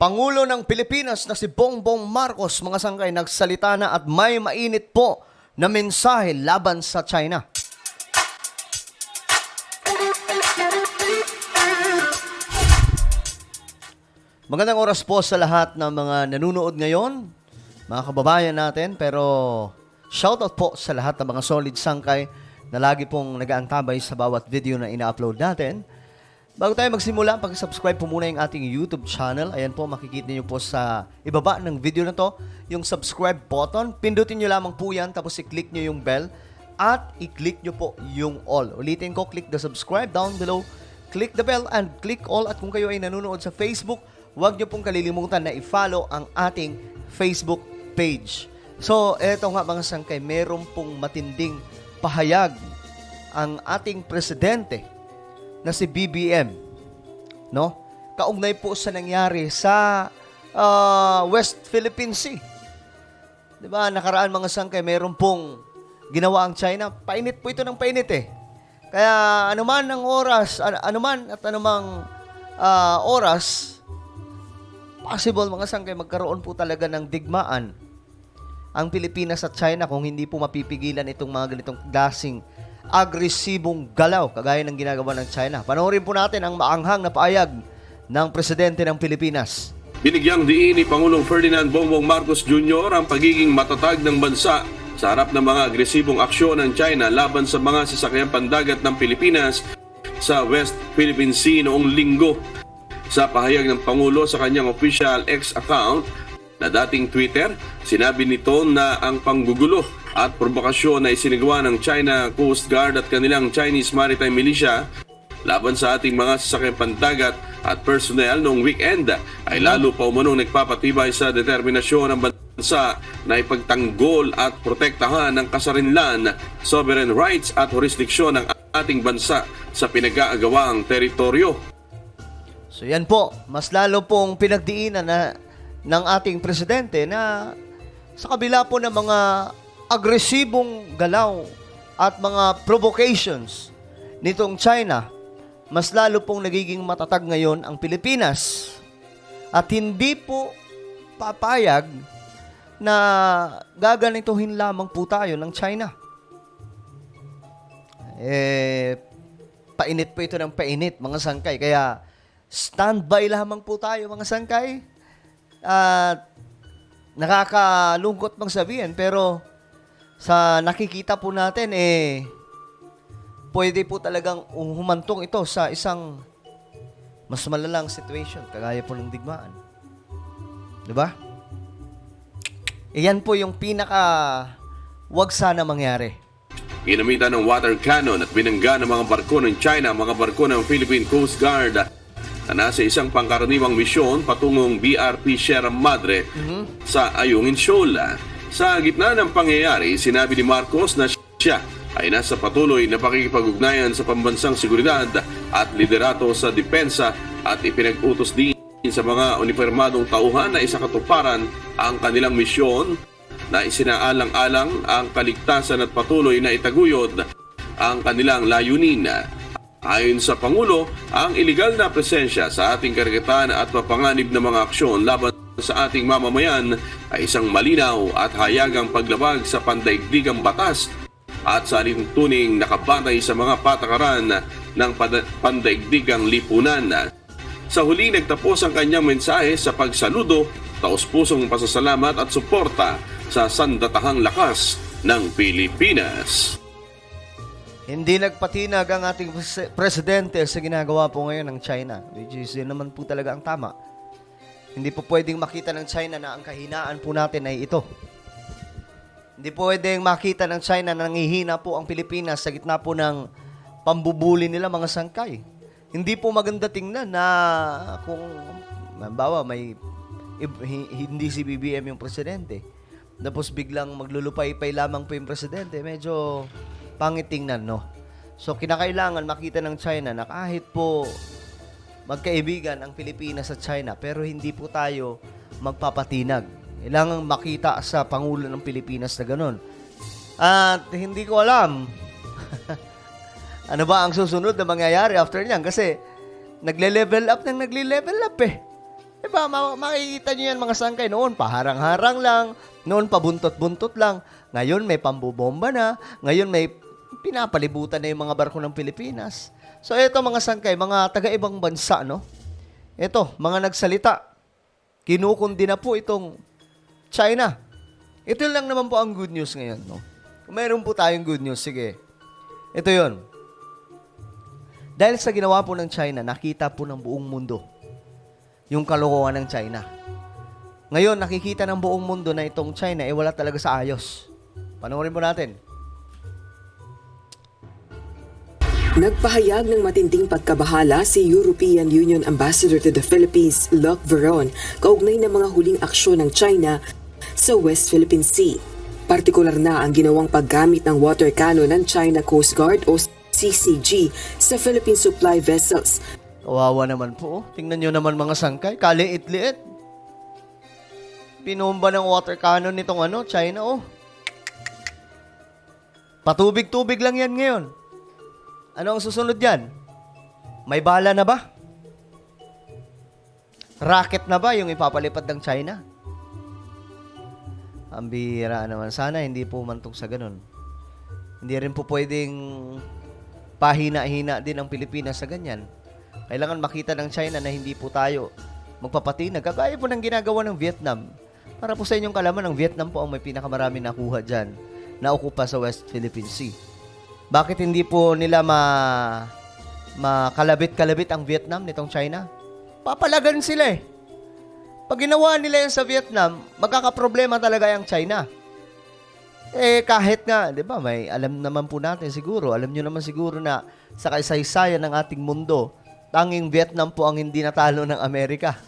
Pangulo ng Pilipinas na si Bongbong Marcos, mga sangkay, nagsalita na at may mainit po na mensahe laban sa China. Magandang oras po sa lahat ng mga nanonood ngayon, mga kababayan natin, pero shoutout po sa lahat ng mga solid sangkay na lagi pong nag-aantabay sa bawat video na ina-upload natin. Bago tayo magsimula, pag-subscribe po muna yung ating YouTube channel. Ayan po, makikita niyo po sa ibaba ng video na to, yung subscribe button. Pindutin niyo lamang po yan, tapos i-click niyo yung bell at i-click niyo po yung all. Ulitin ko, click the subscribe down below, click the bell and click all. At kung kayo ay nanonood sa Facebook, huwag niyo pong kalilimutan na i-follow ang ating Facebook page. So, eto nga mga sangkay, meron pong matinding pahayag ang ating presidente na si BBM, no? Kaugnay po sa nangyari sa West Philippine Sea. 'Di ba? Nakaraan mga sangkay, meron pong ginawa ang China. Painit po ito ng painit eh. Kaya anuman ang oras, anuman at anumang oras, possible mga sangkay magkaroon po talaga ng digmaan ang Pilipinas at China kung hindi po mapipigilan itong mga ganitong klaseng agresibong galaw kagaya ng ginagawa ng China. Panoorin po natin ang maanghang na paayag ng presidente ng Pilipinas. Binigyang diin ni Pangulong Ferdinand Bongbong Marcos Jr. ang pagiging matatag ng bansa sa harap ng mga agresibong aksyon ng China laban sa mga sasakyang pandagat ng Pilipinas sa West Philippine Sea noong linggo. Sa pahayag ng Pangulo sa kanyang official X account na dating Twitter, sinabi nito na ang panggugulo at provokasyon na isinagawa ng China Coast Guard at kanilang Chinese Maritime Militia laban sa ating mga sasakyang pandagat at personnel noong weekend ay lalo pa umunong nagpapatibay sa determinasyon ng bansa na ipagtanggol at protektahan ang kasarinlan, sovereign rights at jurisdiksyon ng ating bansa sa pinag-aagawang teritoryo. So yan po, mas lalo pong pinagdiinan ng ating presidente na sa kabila po ng mga agresibong galaw at mga provocations nitong China, mas lalo pong nagiging matatag ngayon ang Pilipinas at hindi po papayag na gaganituhin lamang po tayo ng China. Painit po ito ng painit, mga sangkay. Kaya standby lamang po tayo, mga sangkay. At nakakalungkot mang sabihin, pero sa nakikita po natin, pwede po talagang humantong ito sa isang mas malalang situation, kagaya po ng digmaan. Diba? Iyan po yung wag sana mangyari. Ginamitan ng water cannon at binangga ng mga barko ng China, mga barko ng Philippine Coast Guard na nasa isang pangkaraniwang misyon patungong BRP Sierra Madre sa Ayungin Shoal. Sa gitna ng pangyayari, sinabi ni Marcos na siya ay nasa patuloy na pakikipag-ugnayan sa pambansang seguridad at liderato sa depensa at ipinag-utos din sa mga uniformadong tauhan na isakatuparan ang kanilang misyon na isinaalang-alang ang kaligtasan at patuloy na itaguyod ang kanilang layunin. Ayon sa Pangulo, ang iligal na presensya sa ating karagatan at mapanganib na mga aksyon laban sa ating mamamayan ay isang malinaw at hayagang paglabag sa pandaigdigang batas at sa alintuning nakabatay sa mga patakaran ng pandaigdigang lipunan. Sa huli, nagtapos ang kanyang mensahe sa pagsaludo, taos-pusong pasasalamat at suporta sa sandatahang lakas ng Pilipinas. Hindi nagpatinag ang ating presidente sa ginagawa po ngayon ng China, which is yun naman po talaga ang tama. Hindi po pwedeng makita ng China na ang kahinaan po natin ay ito. Hindi po pwedeng makita ng China na nangihina po ang Pilipinas sa gitna po ng pambubuli nila, mga sangkay. Hindi po maganda tingnan na kung, halimbawa, hindi si BBM yung presidente, tapos biglang maglulupay-pay lamang po yung presidente, medyo pangit tingnan, no? So, kinakailangan makita ng China na kahit po magkaibigan ang Pilipinas at China, pero hindi po tayo magpapatinag. Kailangan makita sa Pangulo ng Pilipinas na ganun. At hindi ko alam ano ba ang susunod na mangyayari after niyan? Kasi nagle-level up eh. Diba, makikita nyo yan mga sangkay. Noon, paharang-harang lang. Noon, pabuntot-buntot lang. Ngayon, may pambubomba na. Ngayon, may pinapalibutan na yung mga barko ng Pilipinas. So, ito mga sangkay, mga taga-ibang bansa, no? Ito, mga nagsalita. Kinukundi na po itong China. Ito lang naman po ang good news ngayon, no? Kung mayroon po tayong good news, sige. Ito yon. Dahil sa ginawa po ng China, nakita po ng buong mundo yung kalokohan ng China. Ngayon, nakikita ng buong mundo na itong China wala talaga sa ayos. Panoorin po natin. Nagpahayag ng matinding pagkabahala si European Union Ambassador to the Philippines, Luc Veron, kaugnay ng mga huling aksyon ng China sa West Philippine Sea. Partikular na ang ginawang paggamit ng water cannon ng China Coast Guard o CCG sa Philippine supply vessels. Kawawa naman po. Oh. Tingnan nyo naman mga sangkay. Kaliit-liit. Pinomba ng water cannon nitong China, oh. Patubig-tubig lang yan ngayon. Ano ang susunod yan? May bala na ba? Rocket na ba yung ipapalipad ng China? Ang bihira naman. Sana hindi po mantong sa ganun. Hindi rin po pwedeng pahina-hina din ang Pilipinas sa ganyan. Kailangan makita ng China na hindi po tayo magpapatinag. Kagaya po ng ginagawa ng Vietnam. Para po sa inyong kalaman, ang Vietnam po ang may pinakamarami nakuha dyan na okupa sa West Philippine Sea. Bakit hindi po nila makalabit-kalabit ang Vietnam nitong China? Papalagan sila eh. Pag ginawa nila yan sa Vietnam, magkakaproblema talaga yung China. Kahit nga, di ba, may alam naman po natin siguro, alam nyo naman siguro na sa kaisaysayan ng ating mundo, tanging Vietnam po ang hindi natalo ng Amerika.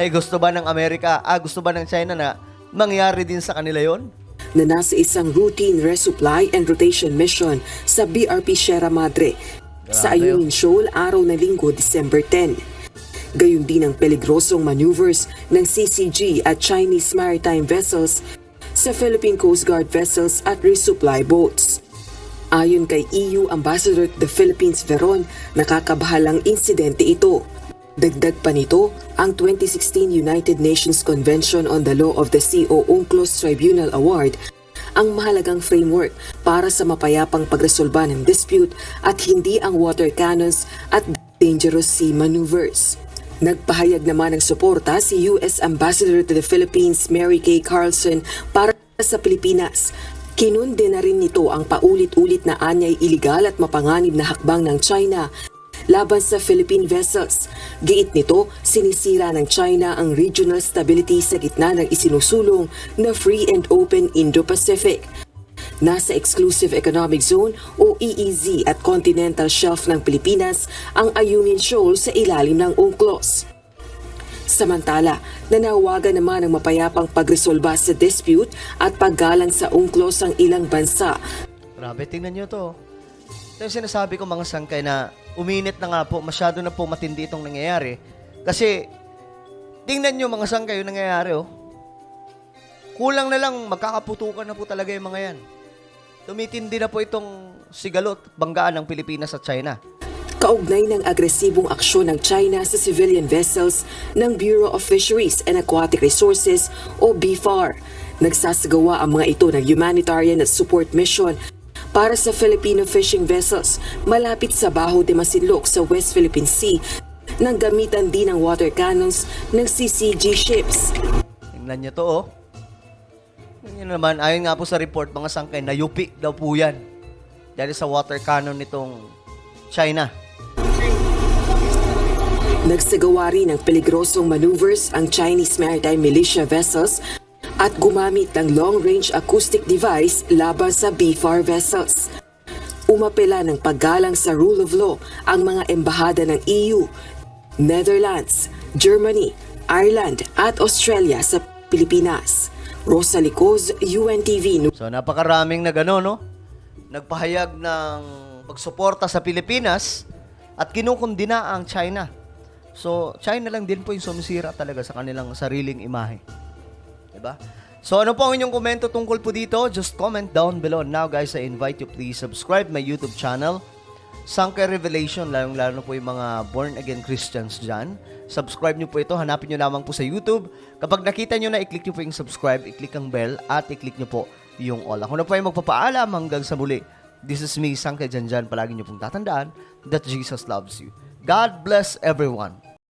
Gusto ba ng Amerika, gusto ba ng China na mangyari din sa kanila yon? Na nasa isang routine resupply and rotation mission sa BRP Sierra Madre sa Ayungin Shoal araw ng Linggo, December 10. Gayun din ang peligrosong maneuvers ng CCG at Chinese maritime vessels sa Philippine Coast Guard vessels at resupply boats. Ayon kay EU Ambassador to the Philippines Veron, nakakabahalang insidente ito. Dagdag pa nito ang 2016 United Nations Convention on the Law of the Sea o UNCLOS Tribunal Award, ang mahalagang framework para sa mapayapang pagresolba ng dispute at hindi ang water cannons at dangerous sea maneuvers. Nagpahayag naman ng suporta si US Ambassador to the Philippines Mary Kay Carlson para sa Pilipinas. Kinundi na rin nito ang paulit-ulit na anyay iligal at mapanganib na hakbang ng China laban sa Philippine vessels. Giit nito, sinisira ng China ang regional stability sa gitna ng isinusulong na free and open Indo-Pacific. Nasa Exclusive Economic Zone o EEZ at Continental Shelf ng Pilipinas ang Ayungin Shoal sa ilalim ng UNCLOS. Samantala, nanawagan naman ng mapayapang pagresolba sa dispute at paggalang sa UNCLOS ang ilang bansa. Grabe, tingnan nyo to. Ito yung sinasabi ko mga sangkay na uminit na nga po, masyado na po matindi itong nangyayari. Kasi, tingnan nyo mga sangkay yung nangyayari, oh. Kulang na lang, magkakaputukan na po talaga yung mga yan. Tumitindi na po itong sigalot, banggaan ng Pilipinas at China. Kaugnay ng agresibong aksyon ng China sa civilian vessels ng Bureau of Fisheries and Aquatic Resources o BFAR. Nagsasagawa ang mga ito ng humanitarian at support mission para sa Filipino fishing vessels malapit sa Bajo de Masinloc sa West Philippine Sea nang gamitan din ng water cannons ng CCG ships. Tingnan nyo to, oh. Yun naman, ayon nga po sa report, mga sangkay, nayupi daw po yan. Dahil sa water cannon nitong China. Nagsagawa rin ng peligrosong maneuvers ang Chinese maritime militia vessels at gumamit ng long-range acoustic device laban sa BFAR vessels. Umapela ng paggalang sa rule of law ang mga embahada ng EU, Netherlands, Germany, Ireland at Australia sa Pilipinas. Rosa Licoz, UNTV. So, napakaraming no? Nagpahayag ng pagsuporta sa Pilipinas at kinukundina ang China. So, China lang din po yung sumisira talaga sa kanilang sariling imahe. Diba? So, ano po ang inyong komento tungkol po dito? Just comment down below. Now, guys, I invite you please subscribe my YouTube channel Sangkay Revelation, lalo po yung mga born-again Christians dyan. Subscribe nyo po ito. Hanapin nyo lamang po sa YouTube. Kapag nakita nyo na, i-click nyo po yung subscribe, i-click ang bell, at i-click nyo po yung all. Ako na po yung magpapaalam hanggang sa muli. This is me, Sangkay Janjan. Palagi nyo pong tatandaan that Jesus loves you. God bless everyone.